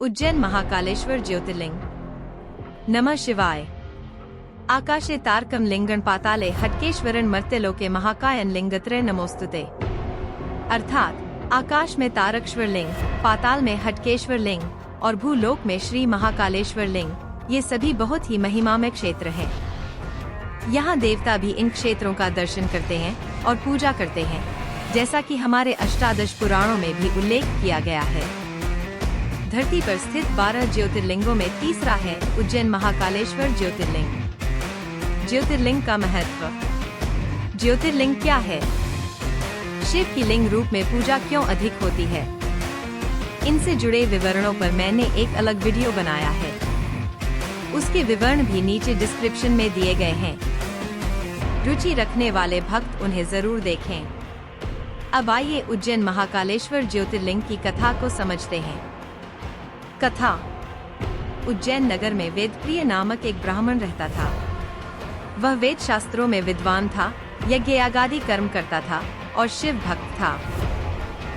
उज्जैन महाकालेश्वर ज्योतिर्लिंग। नमः शिवाय। आकाशे तारकम लिंगण पाताले हटकेश्वरन मर्त्यलोके महाकायन लिंगत्रय नमोस्तुते। अर्थात आकाश में तारकेश्वर लिंग, पाताल में हटकेश्वर लिंग और भूलोक में श्री महाकालेश्वर लिंग, ये सभी बहुत ही महिमामय क्षेत्र हैं। यहाँ देवता भी इन क्षेत्रों का दर्शन करते हैं और पूजा करते हैं, जैसा कि हमारे अष्टादश पुराणों में भी उल्लेख किया गया है। धरती पर स्थित 12 ज्योतिर्लिंगों में तीसरा है उज्जैन महाकालेश्वर ज्योतिर्लिंग। ज्योतिर्लिंग का महत्व। ज्योतिर्लिंग क्या है? शिव की लिंग रूप में पूजा क्यों अधिक होती है? इनसे जुड़े विवरणों पर मैंने एक अलग वीडियो बनाया है, उसके विवरण भी नीचे डिस्क्रिप्शन में दिए गए हैं। रुचि रखने वाले भक्त उन्हें जरूर देखें। अब आइए उज्जैन महाकालेश्वर ज्योतिर्लिंग की कथा को समझते हैं। कथा। उज्जैन नगर में वेदप्रिय नामक एक ब्राह्मण रहता था। वह वेद शास्त्रों में विद्वान था, यज्ञ यागादि कर्म करता था और शिव भक्त था।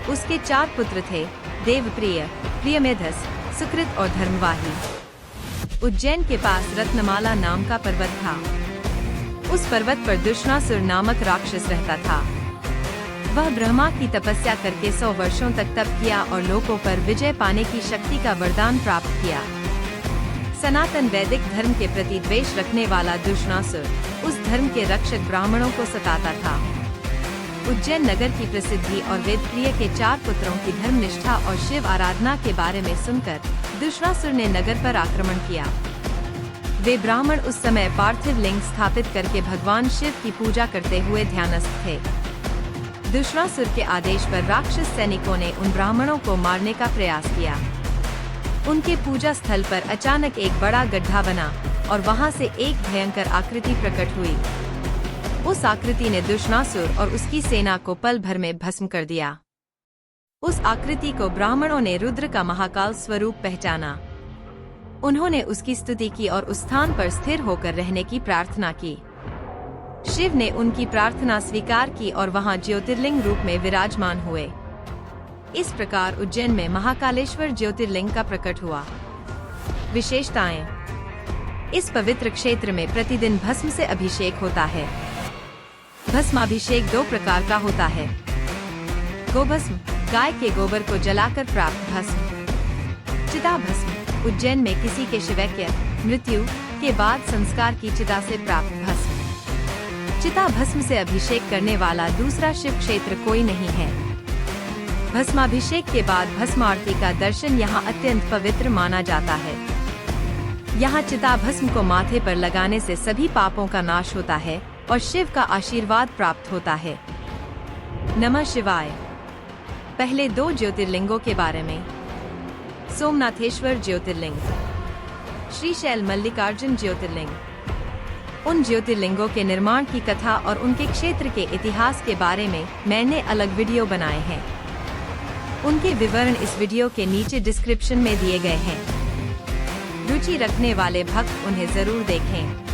उसके 4 पुत्र थे, देवप्रिय, प्रियमेधस, सुकृत और धर्मवाही। उज्जैन के पास रत्नमाला नाम का पर्वत था। उस पर्वत पर दुष्णासुर नामक राक्षस रहता था। वह ब्रह्मा की तपस्या करके 100 वर्षों तक तप किया और लोकों पर विजय पाने की शक्ति का वरदान प्राप्त किया। सनातन वैदिक धर्म के प्रति द्वेष रखने वाला दुष्णासुर उस धर्म के रक्षक ब्राह्मणों को सताता था। उज्जैन नगर की प्रसिद्धि और वेदप्रिय के 4 पुत्रों की धर्मनिष्ठा और शिव आराधना के बारे में सुनकर दुष्णासुर ने नगर पर आक्रमण किया। वे ब्राह्मण उस समय पार्थिव लिंग स्थापित करके भगवान शिव की पूजा करते हुए ध्यानस्थ थे। दुष्णासुर के आदेश पर राक्षस सैनिकों ने उन ब्राह्मणों को मारने का प्रयास किया। उनके पूजा स्थल पर अचानक एक बड़ा गड्ढा बना और वहां से एक भयंकर आकृति प्रकट हुई। उस आकृति ने दुष्णासुर और उसकी सेना को पल भर में भस्म कर दिया। उस आकृति को ब्राह्मणों ने रुद्र का महाकाल स्वरूप पहचाना। उन्होंने उसकी स्तुति की और उस स्थान पर स्थिर होकर रहने की प्रार्थना की। शिव ने उनकी प्रार्थना स्वीकार की और वहां ज्योतिर्लिंग रूप में विराजमान हुए। इस प्रकार उज्जैन में महाकालेश्वर ज्योतिर्लिंग का प्रकट हुआ। विशेषताएं। इस पवित्र क्षेत्र में प्रतिदिन भस्म से अभिषेक होता है। भस्माभिषेक 2 प्रकार का होता है। गोभस्म, गाय के गोबर को जलाकर प्राप्त भस्म। चिता भस्म, उज्जैन में किसी के शिवैक्य मृत्यु के बाद संस्कार की चिता से प्राप्त भस्म। चिता भस्म से अभिषेक करने वाला दूसरा शिव क्षेत्र कोई नहीं है। भस्माभिषेक के बाद भस्म आरती का दर्शन यहाँ अत्यंत पवित्र माना जाता है। यहाँ चिता भस्म को माथे पर लगाने से सभी पापों का नाश होता है और शिव का आशीर्वाद प्राप्त होता है। नमः शिवाय। पहले 2 ज्योतिर्लिंगों के बारे में। सोमनाथेश्वर ज्योतिर्लिंग, श्रीशैल मल्लिकार्जुन ज्योतिर्लिंग। उन ज्योतिर्लिंगों के निर्माण की कथा और उनके क्षेत्र के इतिहास के बारे में मैंने अलग वीडियो बनाए हैं। उनके विवरण इस वीडियो के नीचे डिस्क्रिप्शन में दिए गए हैं। रुचि रखने वाले भक्त उन्हें जरूर देखें।